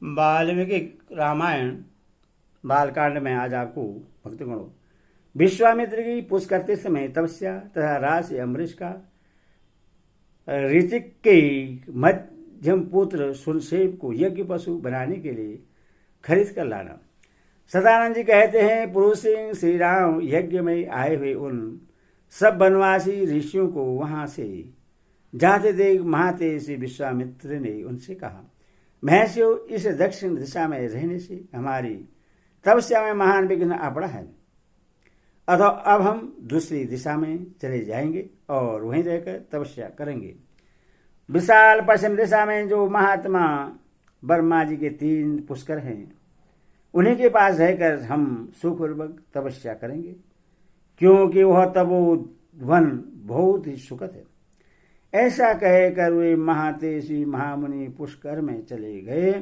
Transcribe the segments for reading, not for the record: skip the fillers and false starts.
वाल्मीकि रामायण बालकांड में आज आपको भक्तगणों विश्वामित्र की पूछ करते समय तपस्या तथा राज अम्बरीश का ऋतिक के मध्यम पुत्र सुनसेब को यज्ञ पशु बनाने के लिए खरीद कर लाना। सदानंद जी कहते हैं, पुरुष सिंह श्री राम यज्ञ में आए हुए उन सब वनवासी ऋषियों को वहां से जाते देख महातेज विश्वामित्र ने उनसे कहा, महर्षियों, इस दक्षिण दिशा में रहने से हमारी तपस्या में महान विघ्न आ पड़ा है, अतः अब हम दूसरी दिशा में चले जाएंगे और वहीं रहकर तपस्या करेंगे। विशाल पश्चिम दिशा में जो महात्मा ब्रह्मा जी के 3 पुष्कर हैं, उन्हीं के पास रहकर हम सुखपूर्वक तपस्या करेंगे, क्योंकि वह तपोवन बहुत ही सुखद है। ऐसा कहकर वे महातेजी महामुनि पुष्कर में चले गए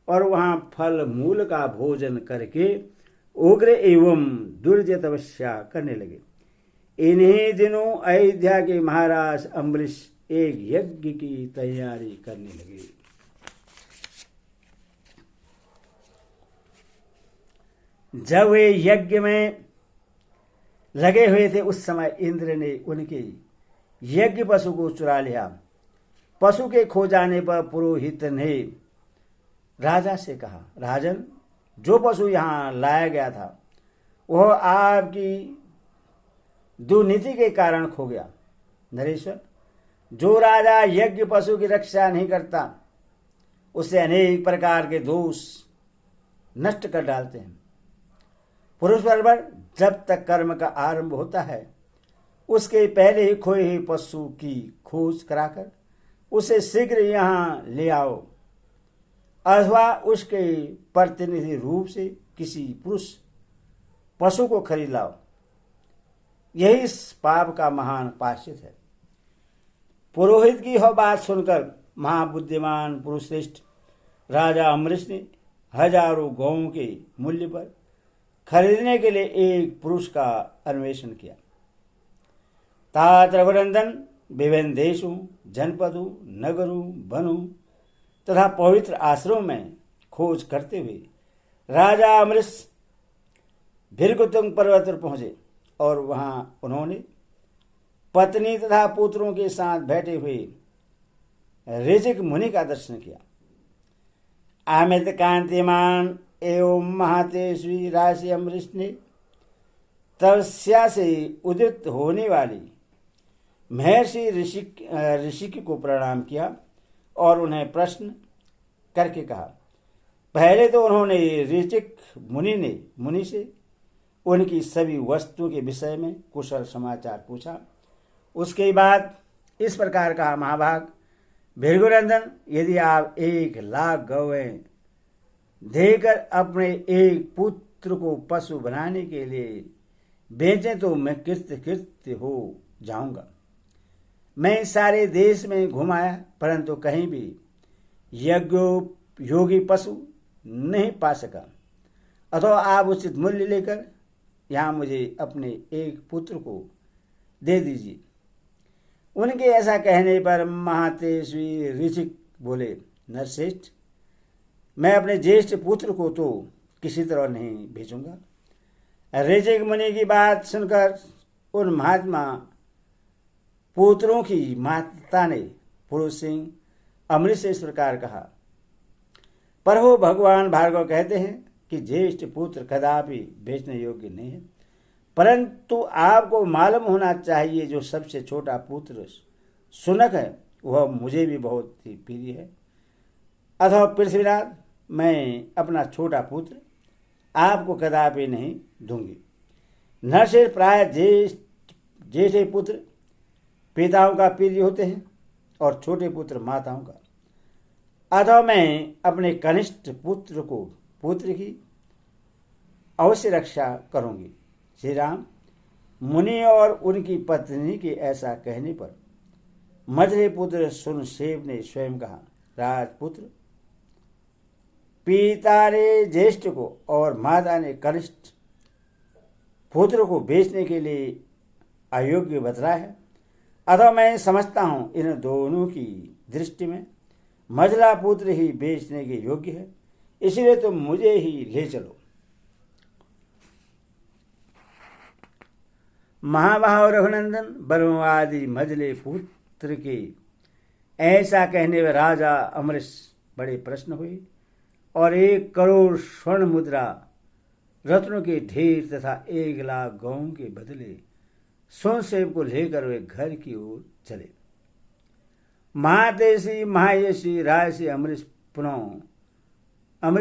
और वहां फल मूल का भोजन करके उग्र एवं दुर्जय तपस्या करने लगे। इन्हीं दिनों अयोध्या के महाराज अम्बरीश एक यज्ञ की तैयारी करने लगे। जब वे यज्ञ में लगे हुए थे, उस समय इंद्र ने उनके यज्ञ पशु को चुरा लिया। पशु के खो जाने पर पुरोहित ने राजा से कहा, राजन, जो पशु यहाँ लाया गया था वह आपकी दुर्नीति के कारण खो गया। नरेश्वर, जो राजा यज्ञ पशु की रक्षा नहीं करता, उसे अनेक प्रकार के दोष नष्ट कर डालते हैं। पुरुष परवर जब तक कर्म का आरंभ होता है, उसके पहले ही खोए हुए पशु की खोज कराकर उसे शीघ्र यहाँ ले आओ, अथवा उसके प्रतिनिधि रूप से किसी पुरुष पशु को खरीद लाओ। यही इस पाप का महान प्रायश्चित है। पुरोहित की यह बात सुनकर महाबुद्धिमान पुरुषश्रेष्ठ राजा अम्बरीश ने हजारों गौओं के मूल्य पर खरीदने के लिए एक पुरुष का अन्वेषण किया। तात रघुनंदन विभिन्न देशों, जनपदों, नगरों, वनों तथा पवित्र आश्रमों में खोज करते हुए राजा अम्बरीश भृगुतुंग पर्वत पर पहुंचे और वहां उन्होंने पत्नी तथा पुत्रों के साथ बैठे हुए ऋषिक मुनि का दर्शन किया। अमित कांतिमान एवं महातेजस्वी राशि अम्बरीश ने तपस्या से उदित होने वाली महर्षि ऋषिक को प्रणाम किया और उन्हें प्रश्न करके कहा। पहले तो उन्होंने ऋषिक मुनि से उनकी सभी वस्तुओं के विषय में कुशल समाचार पूछा। उसके बाद इस प्रकार कहा, महाभाग भृगुनंदन, यदि आप 1,00,000 गौएं देकर अपने एक पुत्र को पशु बनाने के लिए बेचें तो मैं कृत्य हो जाऊंगा। मैं सारे देश में घुमाया, परंतु कहीं भी योगी पशु नहीं पा सका, अथवा आप उचित मूल्य लेकर यहाँ मुझे अपने एक पुत्र को दे दीजिए। उनके ऐसा कहने पर महातेजस्वी ऋषिक बोले, नरश्रेष्ठ, मैं अपने ज्येष्ठ पुत्र को तो किसी तरह नहीं भेजूंगा। ऋषिक मुनि की बात सुनकर उन महात्मा पुत्रों की माता ने पुरुष सिंह अम्बरीश से इस प्रकार कहा, पर हो भगवान भार्गव कहते हैं कि ज्येष्ठ पुत्र कदापि बेचने योग्य नहीं है, परंतु आपको मालूम होना चाहिए जो सबसे छोटा पुत्र सुनक है, वह मुझे भी बहुत ही प्रिय है। अथवा पृथ्वीनाथ, मैं अपना छोटा पुत्र आपको कदापि नहीं दूंगी। नरश्रेष्ठ, प्राय ज्येष्ठ पुत्र पिताओं का प्रिय होते हैं और छोटे पुत्र माताओं का, अथवा मैं अपने कनिष्ठ पुत्र की अवश्य रक्षा करूंगी। श्री राम, मुनि और उनकी पत्नी के ऐसा कहने पर मझले पुत्र सुनसेब ने स्वयं कहा, राजपुत्र, पिता ने ज्येष्ठ को और माता ने कनिष्ठ पुत्र को बेचने के लिए अयोग्य बतलाया है, अतः मैं समझता हूं इन दोनों की दृष्टि में मझला पुत्र ही बेचने के योग्य है। इसलिए तुम मुझे ही ले चलो। महाभाव रघुनंदन बर्मवादी मजले पुत्र के ऐसा कहने में राजा अमरीश बड़े प्रश्न हुए और 1 करोड़ स्वर्ण मुद्रा, रत्नों के ढेर तथा 1 लाख गौं के बदले सोनसेब को लेकर वे घर की ओर चले। महातेजी महायशी राजसी अमरीश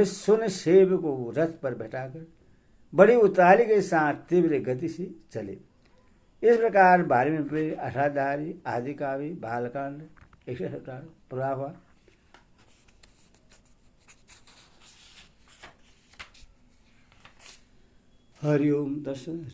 सोनसेब को रथ पर बैठाकर बड़ी उतारी के साथ तीव्र गति से चले। इस प्रकार 12वीं पीढ़ी अष्टाधारी आदि काव्य बालकांड 117 पूरा हुआ। हरिओम दर्शन।